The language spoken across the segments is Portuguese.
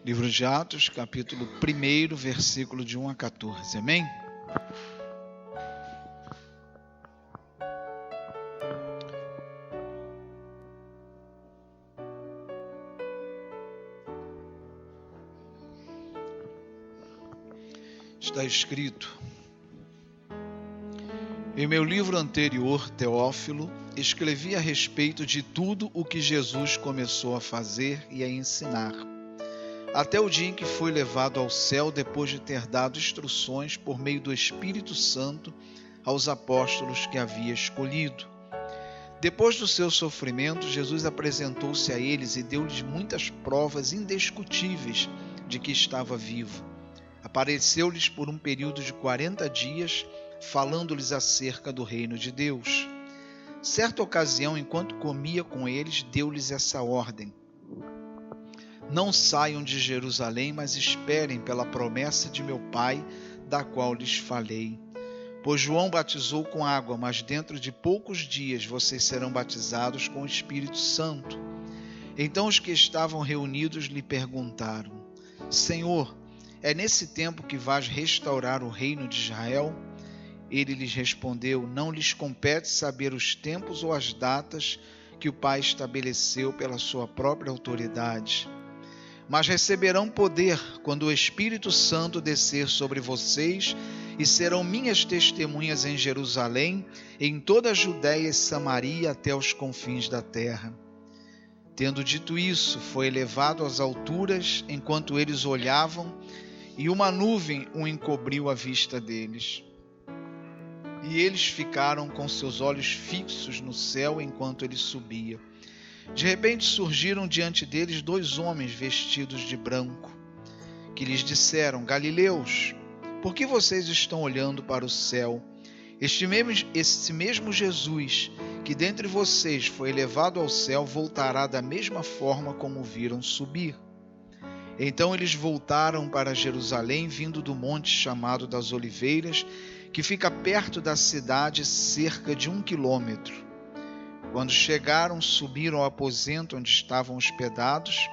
Livro de Atos, capítulo 1, versículo de 1 a 14. Amém? Está escrito: em meu livro anterior, Teófilo, escrevi a respeito de tudo o que Jesus começou a fazer e a ensinar, até o dia em que foi levado ao céu depois de ter dado instruções por meio do Espírito Santo aos apóstolos que havia escolhido. Depois do seu sofrimento, Jesus apresentou-se a eles e deu-lhes muitas provas indiscutíveis de que estava vivo. Apareceu-lhes por um período de 40 dias, falando-lhes acerca do reino de Deus. Certa ocasião, enquanto comia com eles, deu-lhes essa ordem: não saiam de Jerusalém, mas esperem pela promessa de meu Pai, da qual lhes falei. Pois João batizou com água, mas dentro de poucos dias vocês serão batizados com o Espírito Santo. Então os que estavam reunidos lhe perguntaram: Senhor, é nesse tempo que vais restaurar o reino de Israel? Ele lhes respondeu: não lhes compete saber os tempos ou as datas que o Pai estabeleceu pela sua própria autoridade. Mas receberão poder quando o Espírito Santo descer sobre vocês, e serão minhas testemunhas em Jerusalém, em toda a Judéia e Samaria até os confins da terra. Tendo dito isso, foi elevado às alturas enquanto eles olhavam, e uma nuvem o encobriu à vista deles. E eles ficaram com seus olhos fixos no céu enquanto ele subia. De repente surgiram diante deles 2 homens vestidos de branco, que lhes disseram: Galileus, por que vocês estão olhando para o céu? Este mesmo Jesus, que dentre vocês foi elevado ao céu, voltará da mesma forma como o viram subir. Então eles voltaram para Jerusalém, vindo do monte chamado das Oliveiras, que fica perto da cidade, cerca de 1 quilômetro. Quando chegaram, subiram ao aposento onde estavam hospedados.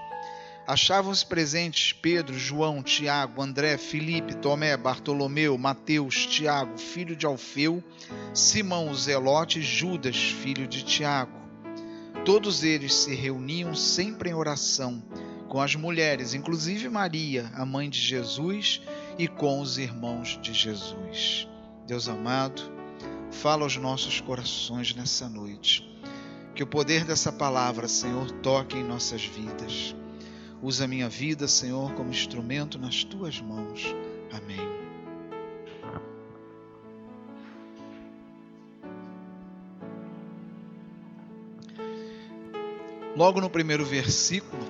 Achavam-se presentes Pedro, João, Tiago, André, Filipe, Tomé, Bartolomeu, Mateus, Tiago, filho de Alfeu, Simão o Zelote e Judas, filho de Tiago. Todos eles se reuniam sempre em oração com as mulheres, inclusive Maria, a mãe de Jesus, e com os irmãos de Jesus. Deus amado, fala aos nossos corações nessa noite. Que o poder dessa palavra, Senhor, toque em nossas vidas. Usa a minha vida, Senhor, como instrumento nas tuas mãos. Amém. Logo no primeiro versículo,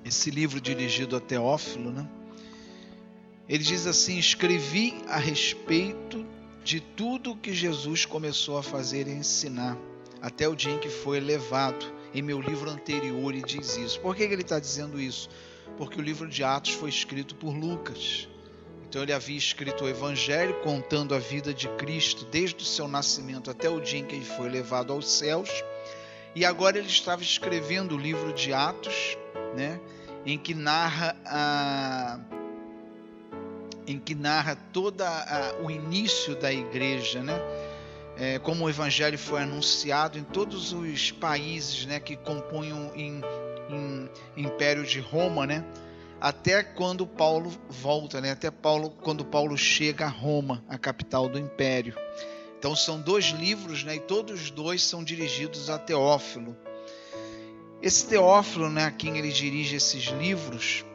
esse livro dirigido a Teófilo, ele diz assim: escrevi a respeito de tudo o que Jesus começou a fazer e ensinar, até o dia em que foi elevado. Em meu livro anterior ele diz isso. Por que ele está dizendo isso? Porque o livro de Atos foi escrito por Lucas. Então ele havia escrito o Evangelho contando a vida de Cristo desde o seu nascimento até o dia em que ele foi levado aos céus. E agora ele estava escrevendo o livro de Atos, em que narra todo o início da igreja, como o Evangelho foi anunciado em todos os países, que compunham o Império de Roma, até quando Paulo volta, quando Paulo chega a Roma, a capital do Império. Então são 2 livros, e todos os 2 são dirigidos a Teófilo. Esse Teófilo, a quem ele dirige esses livros,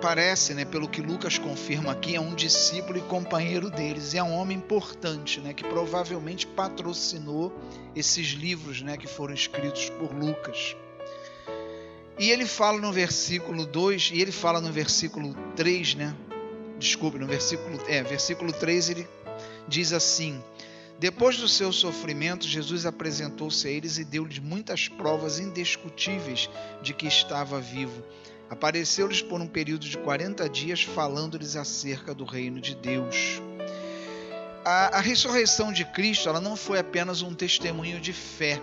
parece, pelo que Lucas confirma aqui, é um discípulo e companheiro deles, e é um homem importante, que provavelmente patrocinou esses livros, que foram escritos por Lucas. E ele fala no versículo 2, e ele fala no versículo 3, versículo 3, ele diz assim: depois do seu sofrimento, Jesus apresentou-se a eles e deu-lhes muitas provas indiscutíveis de que estava vivo. Apareceu-lhes por um período de 40 dias, falando-lhes acerca do reino de Deus. A ressurreição de Cristo, ela não foi apenas um testemunho de fé,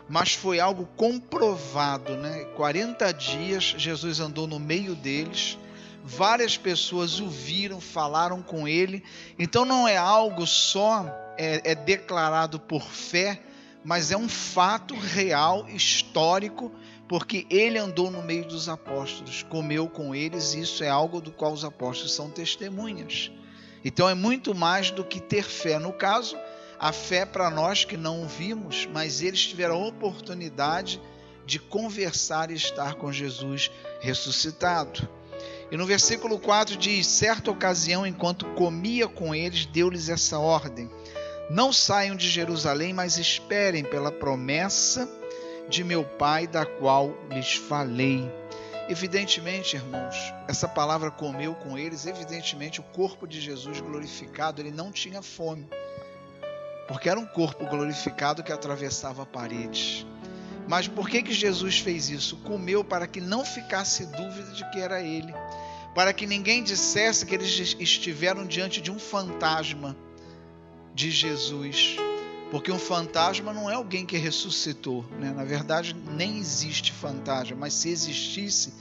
mas foi algo comprovado, né? 40 dias Jesus andou no meio deles, várias pessoas o viram, falaram com ele. Então não é algo só declarado por fé, mas é um fato real, histórico, porque ele andou no meio dos apóstolos, comeu com eles, e isso é algo do qual os apóstolos são testemunhas. Então é muito mais do que ter fé. No caso, a fé para nós que não o vimos, mas eles tiveram a oportunidade de conversar e estar com Jesus ressuscitado. E no versículo 4 diz: certa ocasião, enquanto comia com eles, deu-lhes essa ordem: não saiam de Jerusalém, mas esperem pela promessa de meu Pai, da qual lhes falei. Evidentemente, irmãos, essa palavra comeu com eles, evidentemente o corpo de Jesus glorificado, ele não tinha fome, porque era um corpo glorificado que atravessava paredes. Mas por que Jesus fez isso? Comeu para que não ficasse dúvida de que era ele, para que ninguém dissesse que eles estiveram diante de um fantasma de Jesus, porque um fantasma não é alguém que ressuscitou, né? Na verdade, nem existe fantasma, mas se existisse,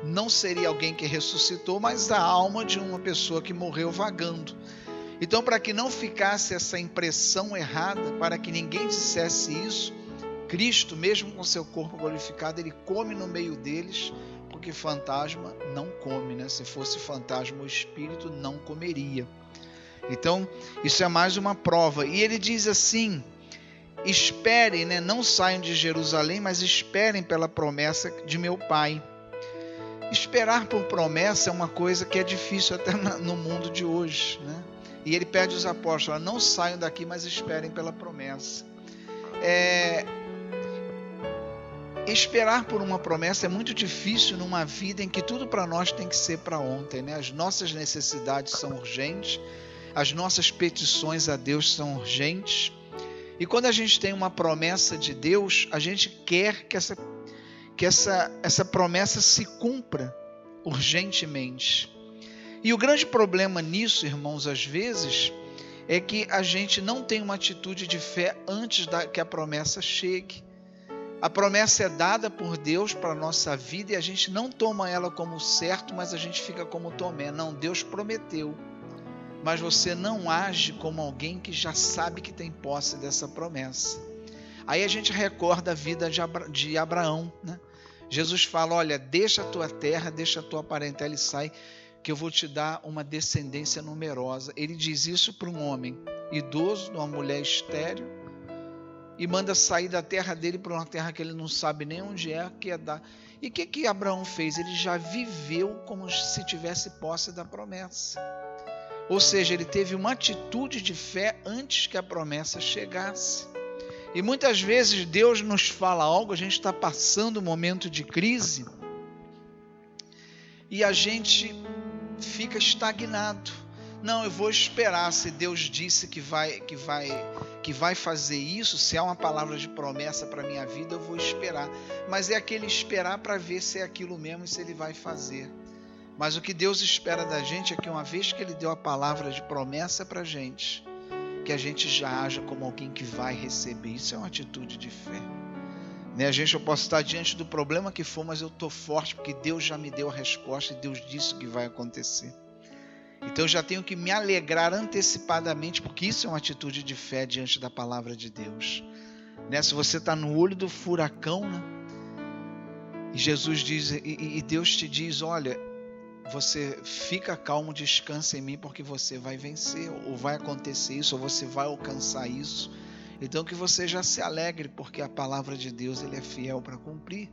não seria alguém que ressuscitou, mas a alma de uma pessoa que morreu vagando. Então, para que não ficasse essa impressão errada, para que ninguém dissesse isso, Cristo, mesmo com seu corpo glorificado, ele come no meio deles, porque fantasma não come, né? Se fosse fantasma o espírito, não comeria. Então, isso é mais uma prova. E ele diz assim: esperem, né? Não saiam de Jerusalém, mas esperem pela promessa de meu Pai. Esperar por promessa é uma coisa que é difícil até no mundo de hoje, né? E ele pede aos apóstolos: não saiam daqui, mas esperem pela promessa. Esperar por uma promessa é muito difícil numa vida em que tudo para nós tem que ser para ontem, né? As nossas necessidades são urgentes, as nossas petições a Deus são urgentes. E quando a gente tem uma promessa de Deus, a gente quer que essa promessa se cumpra urgentemente. E o grande problema nisso, irmãos, às vezes, é que a gente não tem uma atitude de fé antes que a promessa chegue. A promessa é dada por Deus para a nossa vida e a gente não toma ela como certo, mas a gente fica como Tomé. Não, Deus prometeu, mas você não age como alguém que já sabe que tem posse dessa promessa. Aí a gente recorda a vida de Abraão, né? Jesus fala: olha, deixa a tua terra, deixa a tua parentela e sai, que eu vou te dar uma descendência numerosa. Ele diz isso para um homem idoso, uma mulher estéril, e manda sair da terra dele para uma terra que ele não sabe nem onde é, que é dar. E o que Abraão fez? Ele já viveu como se tivesse posse da promessa. Ou seja, ele teve uma atitude de fé antes que a promessa chegasse. E muitas vezes Deus nos fala algo, a gente está passando um momento de crise e a gente fica estagnado. Não, eu vou esperar. Se Deus disse que vai fazer isso, se há uma palavra de promessa para a minha vida, eu vou esperar. Mas é aquele esperar para ver se é aquilo mesmo e se Ele vai fazer. Mas o que Deus espera da gente é que uma vez que Ele deu a palavra de promessa para a gente, que a gente já haja como alguém que vai receber. Isso é uma atitude de fé. Né? Eu posso estar diante do problema que for, mas eu estou forte porque Deus já me deu a resposta e Deus disse o que vai acontecer. Então eu já tenho que me alegrar antecipadamente, porque isso é uma atitude de fé diante da palavra de Deus. Né? Se você está no olho do furacão, né? E Jesus diz, e Deus te diz: olha, você fica calmo, descansa em mim, porque você vai vencer, ou vai acontecer isso, ou você vai alcançar isso. Então que você já se alegre, porque a palavra de Deus ele é fiel para cumprir.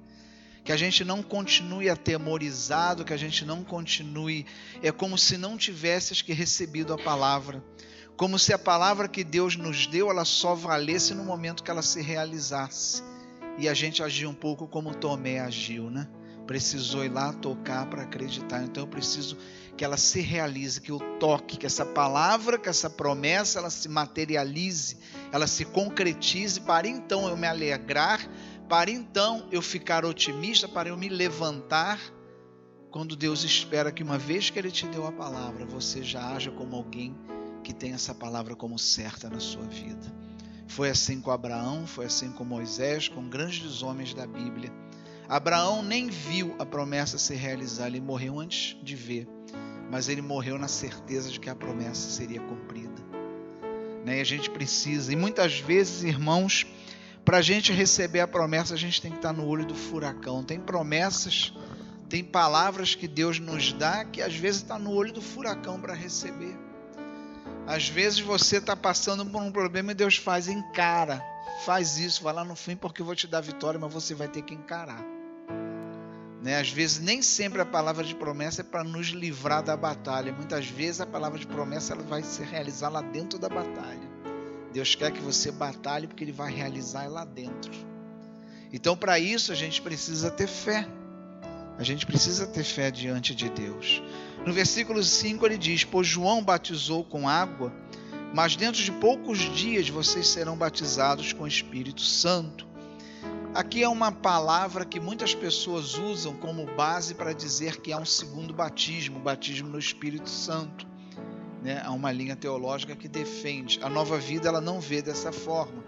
Que a gente não continue atemorizado, que a gente não continue, é como se não tivesses que recebido a palavra, como se a palavra que Deus nos deu, ela só valesse no momento que ela se realizasse. E a gente agiu um pouco como Tomé agiu, né? Precisou ir lá tocar para acreditar. Então eu preciso que ela se realize, que eu toque, que essa palavra, que essa promessa, ela se materialize, ela se concretize, para então eu me alegrar, para então eu ficar otimista, para eu me levantar, quando Deus espera que uma vez que Ele te deu a palavra, você já haja como alguém que tem essa palavra como certa na sua vida. Foi assim com Abraão, foi assim com Moisés, com grandes homens da Bíblia. Abraão nem viu a promessa se realizar, ele morreu antes de ver, mas ele morreu na certeza de que a promessa seria cumprida. E a gente precisa, e muitas vezes, irmãos, para a gente receber a promessa, a gente tem que estar no olho do furacão. Tem promessas, tem palavras que Deus nos dá que às vezes está no olho do furacão para receber. Às vezes você está passando por um problema e Deus encara, faz isso, vai lá no fim porque eu vou te dar vitória, mas você vai ter que encarar. Às vezes nem sempre a palavra de promessa é para nos livrar da batalha. Muitas vezes a palavra de promessa ela vai se realizar lá dentro da batalha. Deus quer que você batalhe porque Ele vai realizar lá dentro. Então, para isso, a gente precisa ter fé. A gente precisa ter fé diante de Deus. No versículo 5 ele diz: pois João batizou com água, mas dentro de poucos dias vocês serão batizados com o Espírito Santo. Aqui é uma palavra que muitas pessoas usam como base para dizer que há um segundo batismo, o batismo no Espírito Santo. Há uma linha teológica que defende. A Nova Vida ela não vê dessa forma.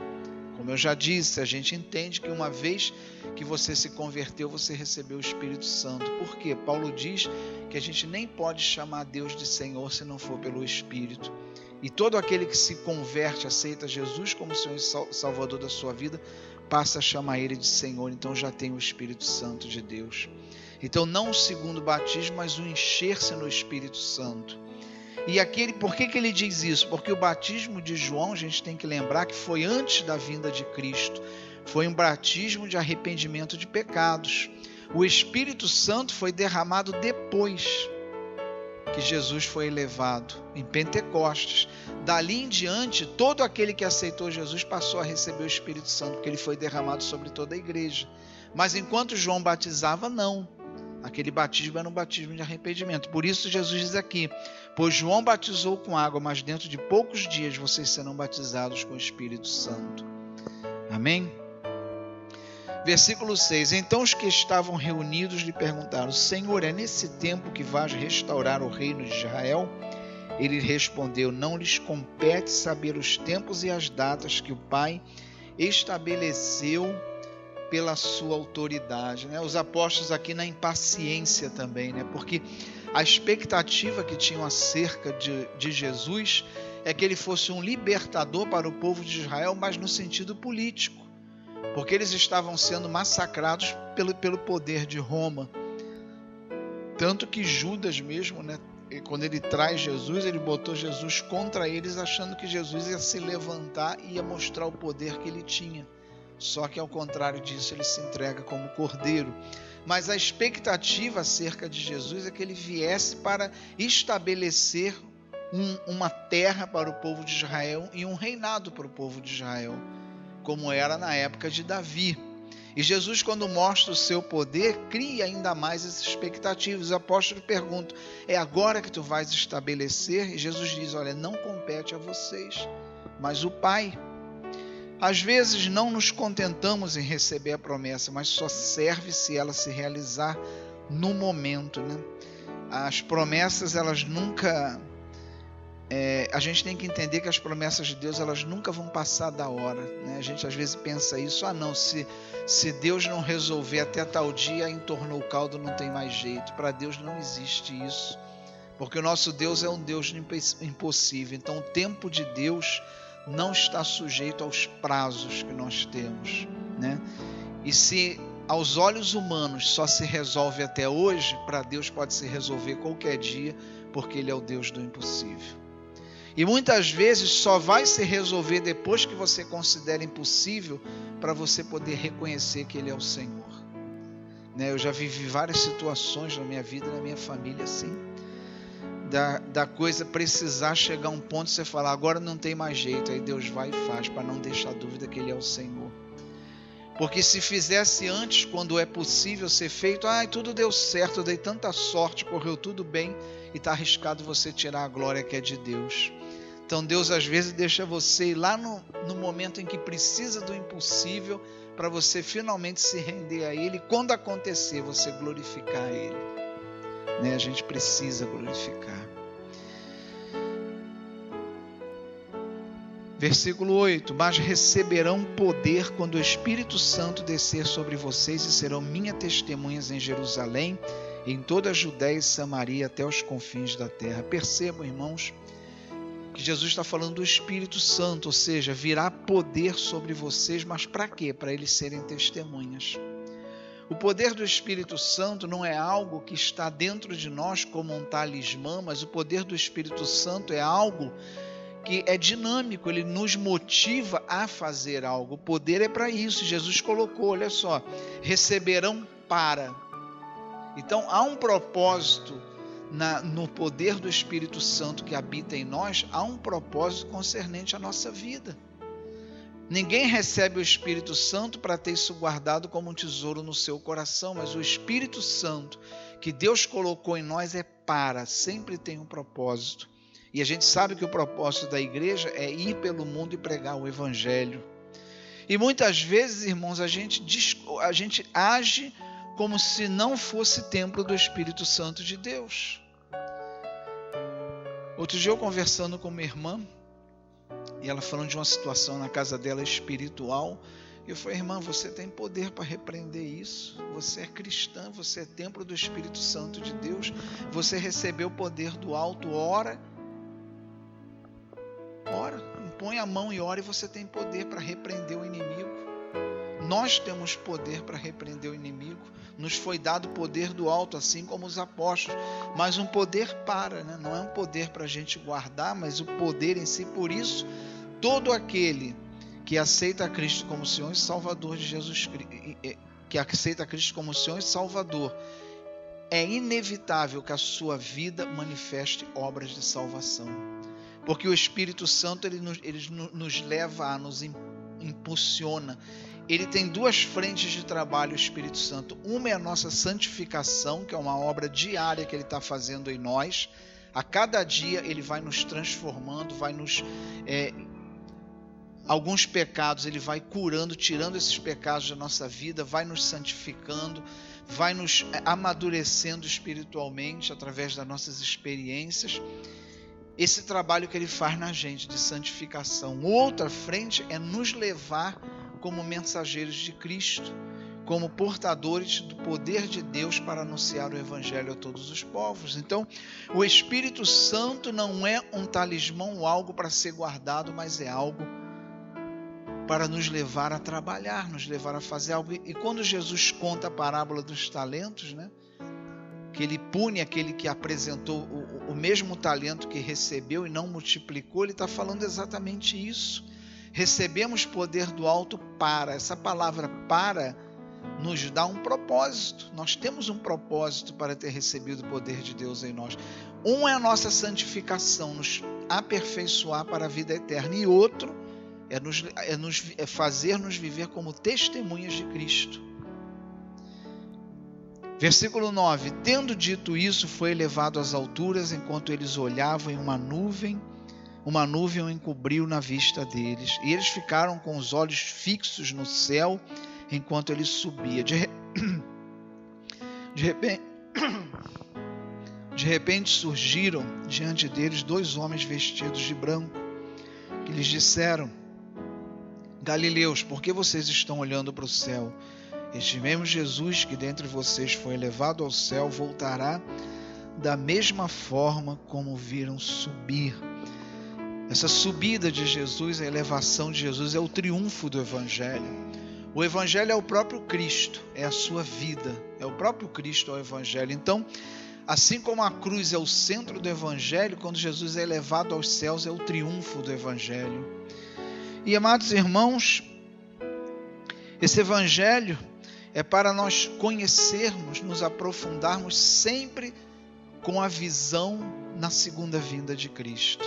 Como eu já disse, a gente entende que uma vez que você se converteu, você recebeu o Espírito Santo. Por quê? Paulo diz que a gente nem pode chamar Deus de Senhor se não for pelo Espírito. E todo aquele que se converte, aceita Jesus como Senhor e Salvador da sua vida, passa a chamar Ele de Senhor. Então já tem o Espírito Santo de Deus. Então não o segundo batismo, mas o encher-se no Espírito Santo. E por que ele diz isso? Porque o batismo de João, a gente tem que lembrar que foi antes da vinda de Cristo. Foi um batismo de arrependimento de pecados. O Espírito Santo foi derramado depois que Jesus foi elevado, em Pentecostes. Dali em diante, todo aquele que aceitou Jesus passou a receber o Espírito Santo, porque ele foi derramado sobre toda a igreja. Mas enquanto João batizava, não. Aquele batismo era um batismo de arrependimento. Por isso Jesus diz aqui: pois João batizou com água, mas dentro de poucos dias vocês serão batizados com o Espírito Santo. Amém? Versículo 6. Então os que estavam reunidos lhe perguntaram: Senhor, é nesse tempo que vais restaurar o reino de Israel? Ele respondeu: não lhes compete saber os tempos e as datas que o Pai estabeleceu pela sua autoridade. Os apóstolos aqui na impaciência também, porque a expectativa que tinham acerca de Jesus é que ele fosse um libertador para o povo de Israel, mas no sentido político, porque eles estavam sendo massacrados pelo poder de Roma. Tanto que Judas mesmo, quando ele traz Jesus, ele botou Jesus contra eles, achando que Jesus ia se levantar e ia mostrar o poder que ele tinha. Só que ao contrário disso, ele se entrega como cordeiro. Mas a expectativa acerca de Jesus é que ele viesse para estabelecer uma terra para o povo de Israel e um reinado para o povo de Israel, como era na época de Davi. E Jesus, quando mostra o seu poder, cria ainda mais essa expectativa. Os apóstolos perguntam: é agora que tu vais estabelecer? E Jesus diz: olha, não compete a vocês, mas o Pai. Às vezes não nos contentamos em receber a promessa, mas só serve se ela se realizar no momento. As promessas, elas nunca... a gente tem que entender que as promessas de Deus, elas nunca vão passar da hora. A gente às vezes pensa isso: não, se Deus não resolver até tal dia, entornou o caldo, não tem mais jeito. Para Deus não existe isso, porque o nosso Deus é um Deus impossível. Então o tempo de Deus não está sujeito aos prazos que nós temos, E se aos olhos humanos só se resolve até hoje, para Deus pode se resolver qualquer dia, porque Ele é o Deus do impossível. E muitas vezes só vai se resolver depois que você considera impossível, para você poder reconhecer que Ele é o Senhor. Eu já vivi várias situações na minha vida, na minha família, assim, da coisa precisar chegar a um ponto de você falar: agora não tem mais jeito. Aí Deus vai e faz, para não deixar dúvida que Ele é o Senhor. Porque se fizesse antes, quando é possível ser feito, tudo deu certo, eu dei tanta sorte, correu tudo bem, e está arriscado você tirar a glória que é de Deus. Então Deus às vezes deixa você ir lá no momento em que precisa do impossível, para você finalmente se render a Ele, e quando acontecer, você glorificar a Ele. A gente precisa glorificar. Versículo 8: mas receberão poder quando o Espírito Santo descer sobre vocês e serão minhas testemunhas em Jerusalém, em toda a Judéia e Samaria, até os confins da terra. Percebam, irmãos, que Jesus está falando do Espírito Santo, ou seja, virá poder sobre vocês, mas para quê? Para eles serem testemunhas. O poder do Espírito Santo não é algo que está dentro de nós como um talismã, mas o poder do Espírito Santo é algo que é dinâmico, ele nos motiva a fazer algo. O poder é para isso. Jesus colocou, olha só, receberão para. Então há um propósito no poder do Espírito Santo que habita em nós, há um propósito concernente à nossa vida. Ninguém recebe o Espírito Santo para ter isso guardado como um tesouro no seu coração, mas o Espírito Santo que Deus colocou em nós sempre tem um propósito. E a gente sabe que o propósito da igreja é ir pelo mundo e pregar o Evangelho. E muitas vezes, irmãos, a gente age como se não fosse templo do Espírito Santo de Deus. Outro dia eu conversando com uma irmã, e ela falando de uma situação na casa dela espiritual, eu falei: irmã, você tem poder para repreender isso, você é cristã, você é templo do Espírito Santo de Deus, você recebeu o poder do alto, ora, impõe a mão e ora, e você tem poder para repreender o inimigo. Nós temos poder para repreender o inimigo, nos foi dado poder do alto, assim como os apóstolos, mas um poder não é um poder para a gente guardar, mas o poder em si. Por isso, todo aquele que aceita Cristo como Senhor e Salvador de Jesus Cristo, que aceita Cristo como Senhor e Salvador, é inevitável que a sua vida manifeste obras de salvação, porque o Espírito Santo ele nos leva, nos impulsiona. Ele tem duas frentes de trabalho, o Espírito Santo. Uma é a nossa santificação, que é uma obra diária que ele está fazendo em nós. A cada dia ele vai nos transformando, vai nos... alguns pecados ele vai curando, tirando esses pecados da nossa vida, vai nos santificando, vai nos amadurecendo espiritualmente através das nossas experiências. Esse trabalho que ele faz na gente de santificação. Outra frente é nos levar como mensageiros de Cristo, como portadores do poder de Deus para anunciar o Evangelho a todos os povos. Então, o Espírito Santo não é um talismã ou algo para ser guardado, mas é algo para nos levar a trabalhar, nos levar a fazer algo. E quando Jesus conta a parábola dos talentos, que ele pune aquele que apresentou o mesmo talento que recebeu e não multiplicou, ele está falando exatamente isso. Recebemos poder do alto para. Essa palavra para nos dá um propósito. Nós temos um propósito para ter recebido o poder de Deus em nós. Um é a nossa santificação, nos aperfeiçoar para a vida eterna. E outro é fazer-nos viver como testemunhas de Cristo. Versículo 9: tendo dito isso, foi elevado às alturas, enquanto eles olhavam em uma nuvem o encobriu na vista deles, e eles ficaram com os olhos fixos no céu, enquanto ele subia. De repente surgiram diante deles 2 homens vestidos de branco, que lhes disseram: Galileus, por que vocês estão olhando para o céu? Este mesmo Jesus que dentre vocês foi elevado ao céu voltará da mesma forma como viram subir. Essa subida de Jesus, a elevação de Jesus, é o triunfo do Evangelho. O Evangelho é o próprio Cristo, é a sua vida, é o próprio Cristo, é o Evangelho. Então, assim como a cruz é o centro do Evangelho, quando Jesus é elevado aos céus, é o triunfo do Evangelho. E, amados irmãos, esse Evangelho é para nós conhecermos, nos aprofundarmos sempre com a visão na segunda vinda de Cristo.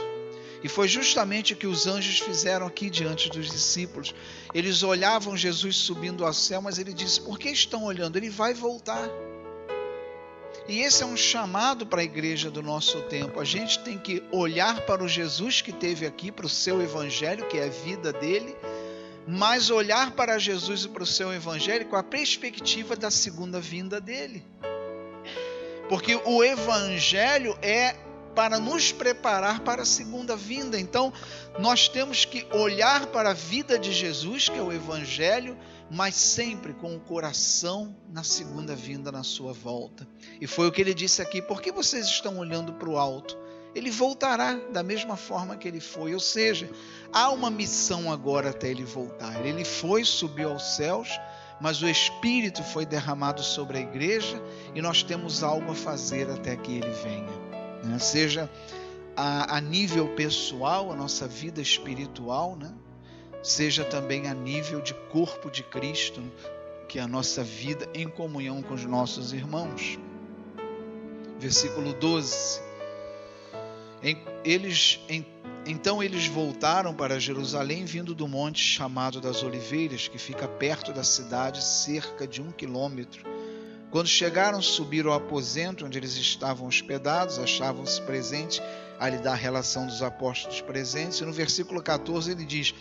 E foi justamente o que os anjos fizeram aqui diante dos discípulos. Eles olhavam Jesus subindo ao céu, mas ele disse: por que estão olhando? Ele vai voltar. E esse é um chamado para a igreja do nosso tempo. A gente tem que olhar para o Jesus que esteve aqui, para o seu Evangelho, que é a vida dele, mas olhar para Jesus e para o seu Evangelho com a perspectiva da segunda vinda dele. Porque o Evangelho é para nos preparar para a segunda vinda. Então, nós temos que olhar para a vida de Jesus, que é o Evangelho, mas sempre com o coração na segunda vinda, na sua volta. E foi o que ele disse aqui: por que vocês estão olhando para o alto? Ele voltará da mesma forma que ele foi, ou seja, há uma missão agora até ele voltar. Ele foi, subiu aos céus, mas o Espírito foi derramado sobre a igreja e nós temos algo a fazer até que ele venha, né? Seja a nível pessoal, a nossa vida espiritual, né? Seja também a nível de corpo de Cristo, que é a nossa vida em comunhão com os nossos irmãos. Versículo 12. Então eles voltaram para Jerusalém, vindo do monte chamado das Oliveiras, que fica perto da cidade, cerca de 1 quilômetro. Quando chegaram, subiram ao aposento onde eles estavam hospedados, achavam-se presentes a lhe dar a relação dos apóstolos presentes. E no versículo 14 ele diz: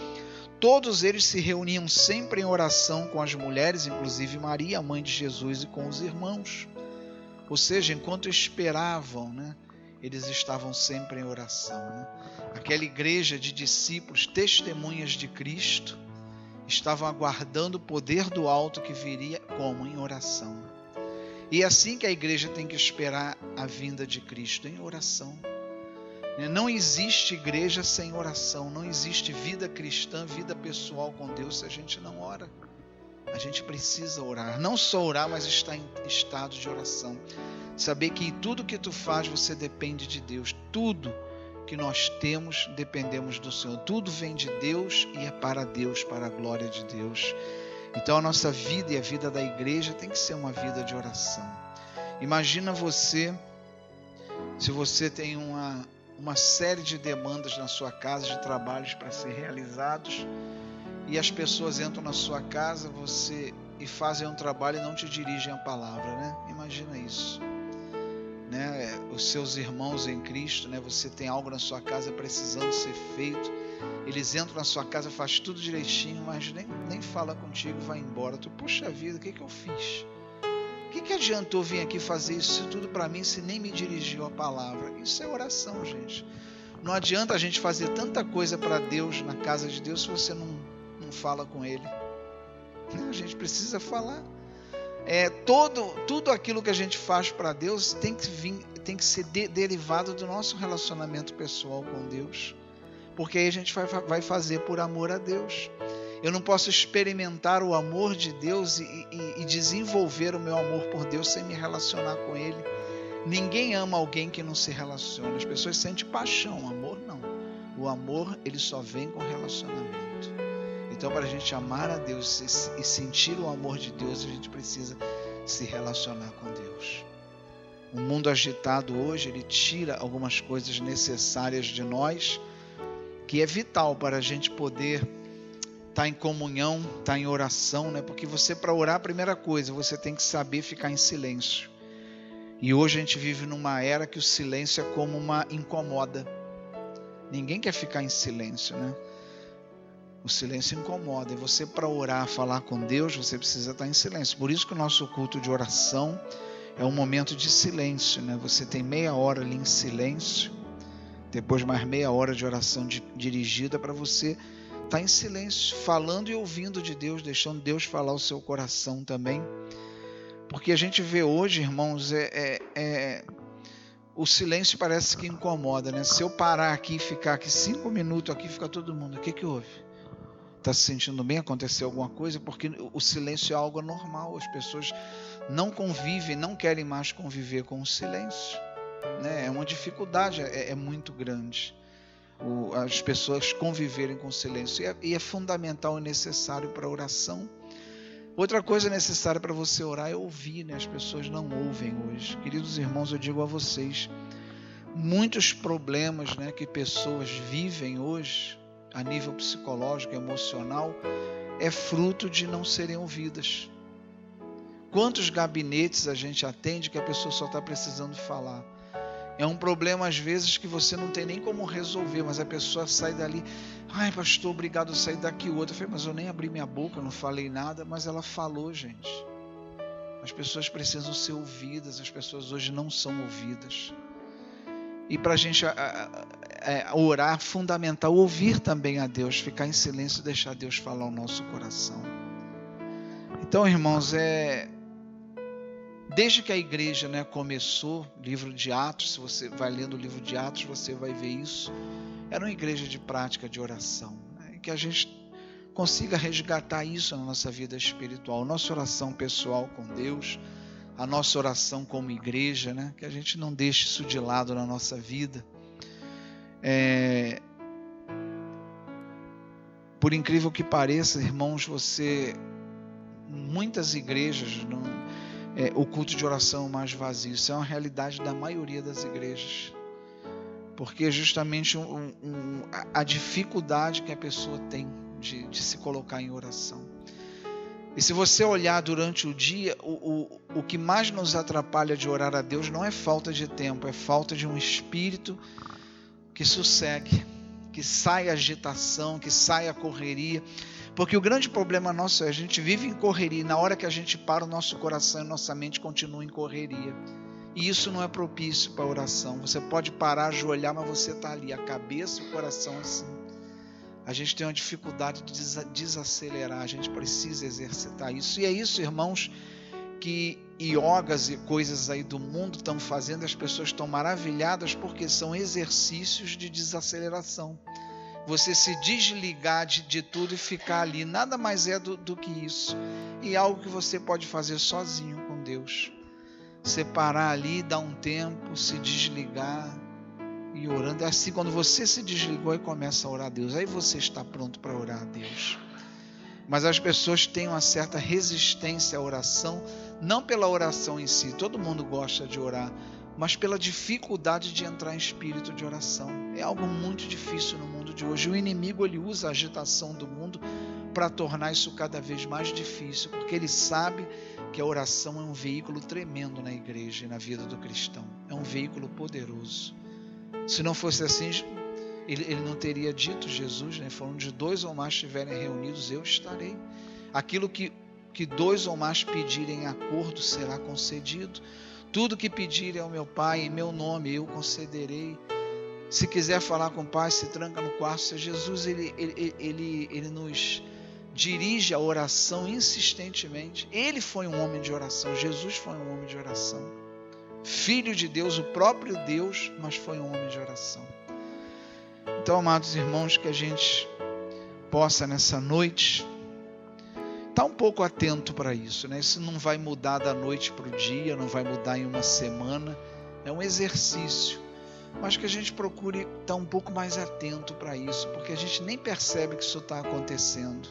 todos eles se reuniam sempre em oração com as mulheres, inclusive Maria, a mãe de Jesus, e com os irmãos. Ou seja, enquanto esperavam, né, eles estavam sempre em oração, né? Aquela igreja de discípulos, testemunhas de Cristo, estavam aguardando o poder do alto que viria como? Em oração. E é assim que a igreja tem que esperar a vinda de Cristo, em oração. Não existe igreja sem oração, não existe vida cristã, vida pessoal com Deus, se a gente não ora. A gente precisa orar, não só orar, mas estar em estado de oração. Saber que em tudo que tu faz você depende de Deus. Tudo que nós temos dependemos do Senhor. Tudo vem de Deus e é para Deus, para a glória de Deus. Então a nossa vida e a vida da igreja tem que ser uma vida de oração. Imagina você, se você tem uma série de demandas na sua casa, de trabalhos para ser realizados, e as pessoas entram na sua casa e fazem um trabalho e não te dirigem a palavra, né? Imagina isso, né? Os seus irmãos em Cristo, né? Você tem algo na sua casa precisando ser feito, eles entram na sua casa, faz tudo direitinho, mas nem fala contigo, vai embora. Tu, puxa vida, o que eu fiz? O que adiantou vir aqui fazer isso tudo para mim se nem me dirigiu a palavra? Isso é oração, gente. Não adianta a gente fazer tanta coisa para Deus, na casa de Deus, se você não fala com Ele. A gente precisa falar. Tudo aquilo que a gente faz para Deus tem que ser derivado do nosso relacionamento pessoal com Deus. Porque aí a gente vai fazer por amor a Deus. Eu não posso experimentar o amor de Deus e desenvolver o meu amor por Deus sem me relacionar com Ele. Ninguém ama alguém que não se relaciona. As pessoas sentem paixão, amor não. O amor, ele só vem com relacionamento. Então, para a gente amar a Deus e sentir o amor de Deus, a gente precisa se relacionar com Deus. O mundo agitado hoje, ele tira algumas coisas necessárias de nós, que é vital para a gente poder estar em comunhão, estar em oração, né? Porque você, para orar, a primeira coisa, você tem que saber ficar em silêncio. E hoje a gente vive numa era que o silêncio é como uma incomoda. Ninguém quer ficar em silêncio, né? O silêncio incomoda. E você, para orar, falar com Deus, você precisa estar em silêncio. Por isso que o nosso culto de oração é um momento de silêncio, né? Você tem meia hora ali em silêncio, depois mais meia hora de oração dirigida para você estar em silêncio, falando e ouvindo de Deus, deixando Deus falar o seu coração também. Porque a gente vê hoje, irmãos, o silêncio parece que incomoda, né? Se eu parar aqui e ficar aqui 5 minutos, aqui fica todo mundo, o que houve? Está se sentindo bem? Aconteceu alguma coisa? Porque o silêncio é algo normal, as pessoas não convivem, não querem mais conviver com o silêncio, né? É uma dificuldade, é muito grande as pessoas conviverem com o silêncio, e é fundamental e necessário para a oração. Outra coisa necessária para você orar é ouvir, né? As pessoas não ouvem hoje. Queridos irmãos, eu digo a vocês, muitos problemas, né, que pessoas vivem hoje, a nível psicológico, emocional, é fruto de não serem ouvidas. Quantos gabinetes a gente atende que a pessoa só está precisando falar? É um problema às vezes que você não tem nem como resolver, mas a pessoa sai dali, ai pastor, obrigado, eu saí daqui. Outra, eu falei, mas eu nem abri minha boca, eu não falei nada, mas ela falou, gente. As pessoas precisam ser ouvidas, as pessoas hoje não são ouvidas. E para a gente orar, fundamental ouvir também a Deus, ficar em silêncio e deixar Deus falar ao nosso coração. Então, irmãos, desde que a igreja, começou, livro de Atos, se você vai lendo o livro de Atos, você vai ver isso, era uma igreja de prática de oração, e que a gente consiga resgatar isso na nossa vida espiritual, nossa oração pessoal com Deus, a nossa oração como igreja, que a gente não deixe isso de lado na nossa vida. Por incrível que pareça, irmãos, muitas igrejas, o culto de oração é mais vazio. Isso é uma realidade da maioria das igrejas, porque justamente a dificuldade que a pessoa tem de se colocar em oração. E se você olhar durante o dia, o que mais nos atrapalha de orar a Deus não é falta de tempo, é falta de um espírito que sossegue, que saia a agitação, que saia a correria. Porque o grande problema nosso é a gente vive em correria, e na hora que a gente para, o nosso coração e nossa mente continuam em correria. E isso não é propício para a oração. Você pode parar, ajoelhar, mas você está ali, a cabeça e o coração assim. A gente tem uma dificuldade de desacelerar, a gente precisa exercitar isso. E é isso, irmãos, que iogas e coisas aí do mundo estão fazendo, as pessoas estão maravilhadas porque são exercícios de desaceleração. Você se desligar de tudo e ficar ali, nada mais é do que isso. E algo que você pode fazer sozinho com Deus. Separar ali, dar um tempo, se desligar e orando. É assim, quando você se desligou e começa a orar a Deus, aí você está pronto para orar a Deus. Mas as pessoas têm uma certa resistência à oração, não pela oração em si, todo mundo gosta de orar, mas pela dificuldade de entrar em espírito de oração. É algo muito difícil no mundo de hoje. O inimigo, ele usa a agitação do mundo para tornar isso cada vez mais difícil, porque ele sabe que a oração é um veículo tremendo na igreja e na vida do cristão. É um veículo poderoso. Se não fosse assim, ele não teria dito, Jesus, falando de 2 ou mais estiverem reunidos, eu estarei. Aquilo que 2 ou mais pedirem em acordo será concedido. Tudo que pedirem ao meu Pai em meu nome, eu concederei. Se quiser falar com o Pai, se tranca no quarto. Se Jesus, ele nos dirige a oração insistentemente. Ele foi um homem de oração. Jesus foi um homem de oração. Filho de Deus, o próprio Deus, mas foi um homem de oração. Então, amados irmãos, que a gente possa nessa noite estar um pouco atento para isso, Isso não vai mudar da noite para o dia, não vai mudar em uma semana, é um exercício, mas que a gente procure estar um pouco mais atento para isso, porque a gente nem percebe que isso está acontecendo,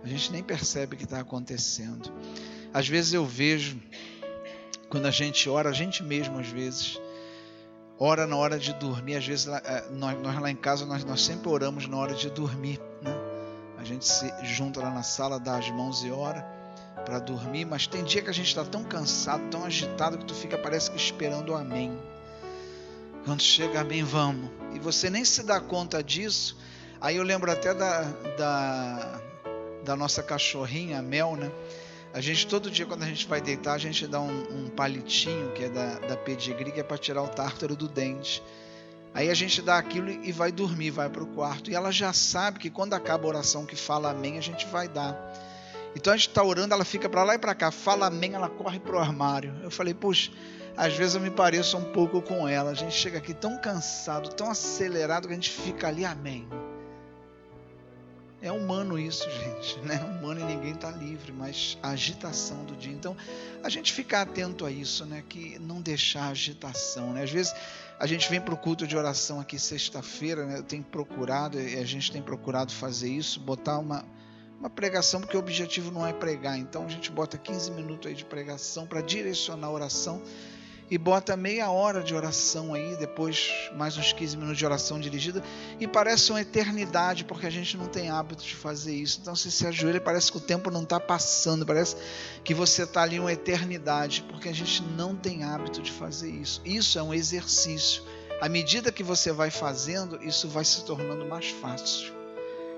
A gente nem percebe que está acontecendo. Às vezes eu vejo, quando a gente ora, a gente mesmo às vezes ora na hora de dormir. Às vezes nós lá em casa nós sempre oramos na hora de dormir, A gente se junta lá na sala, dá as mãos e ora para dormir, mas tem dia que a gente está tão cansado, tão agitado, que tu fica, parece que esperando o amém. Quando chega amém, vamos. E você nem se dá conta disso. Aí eu lembro até da nossa cachorrinha, a Mel, A gente, todo dia, quando a gente vai deitar, a gente dá um palitinho, que é da Pedigree, que é para tirar o tártaro do dente. Aí a gente dá aquilo e vai dormir, vai para o quarto. E ela já sabe que quando acaba a oração que fala amém, a gente vai dar. Então a gente está orando, ela fica para lá e para cá, fala amém, ela corre para o armário. Eu falei, puxa, às vezes eu me pareço um pouco com ela. A gente chega aqui tão cansado, tão acelerado, que a gente fica ali, amém. É humano isso, gente, É humano e ninguém está livre, mas a agitação do dia. Então, a gente ficar atento a isso, Que não deixar a agitação, Às vezes, a gente vem para o culto de oração aqui sexta-feira, Eu tenho procurado, e a gente tem procurado fazer isso, botar uma pregação, porque o objetivo não é pregar. Então, a gente bota 15 minutos aí de pregação para direcionar a oração, e bota meia hora de oração aí, depois mais uns 15 minutos de oração dirigida, e parece uma eternidade, porque a gente não tem hábito de fazer isso. Então você se ajoelha, parece que o tempo não está passando, parece que você está ali uma eternidade, porque a gente não tem hábito de fazer isso. Isso é um exercício. À medida que você vai fazendo, isso vai se tornando mais fácil.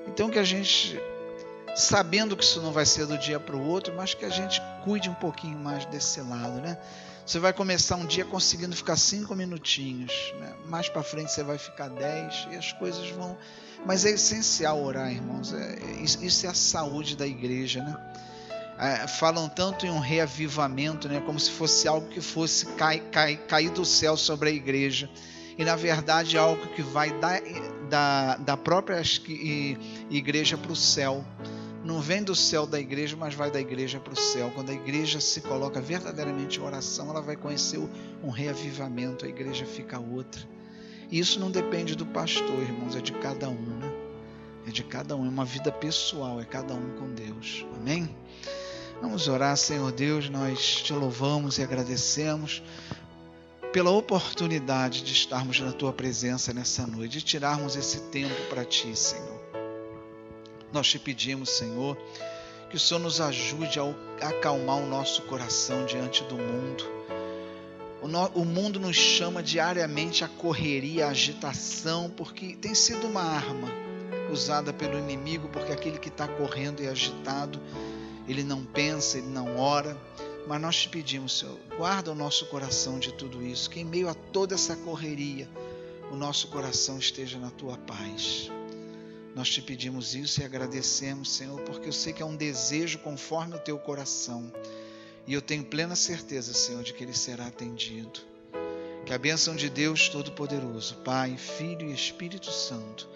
Então que a gente, sabendo que isso não vai ser do dia para o outro, mas que a gente cuide um pouquinho mais desse lado, Você vai começar um dia conseguindo ficar 5 minutinhos, né? Mais para frente você vai ficar 10 e as coisas vão... Mas é essencial orar, irmãos. Isso é a saúde da igreja, né? Falam tanto em um reavivamento, né? Como se fosse algo que fosse cair do céu sobre a igreja. E na verdade é algo que vai da própria igreja para o céu. Não vem do céu da igreja, mas vai da igreja para o céu. Quando a igreja se coloca verdadeiramente em oração, ela vai conhecer um reavivamento, a igreja fica outra. E isso não depende do pastor, irmãos, é de cada um, né? É de cada um, é uma vida pessoal, é cada um com Deus. Amém? Vamos orar, Senhor Deus, nós te louvamos e agradecemos pela oportunidade de estarmos na tua presença nessa noite, de tirarmos esse tempo para ti, Senhor. Nós te pedimos, Senhor, que o Senhor nos ajude a acalmar o nosso coração diante do mundo. O mundo nos chama diariamente à correria, à agitação, porque tem sido uma arma usada pelo inimigo, porque aquele que está correndo e agitado, ele não pensa, ele não ora. Mas nós te pedimos, Senhor, guarda o nosso coração de tudo isso, que em meio a toda essa correria, o nosso coração esteja na tua paz. Nós te pedimos isso e agradecemos, Senhor, porque eu sei que é um desejo conforme o teu coração. E eu tenho plena certeza, Senhor, de que ele será atendido. Que a bênção de Deus Todo-Poderoso, Pai, Filho e Espírito Santo,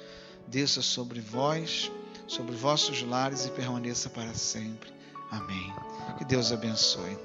desça sobre vós, sobre vossos lares e permaneça para sempre. Amém. Que Deus abençoe.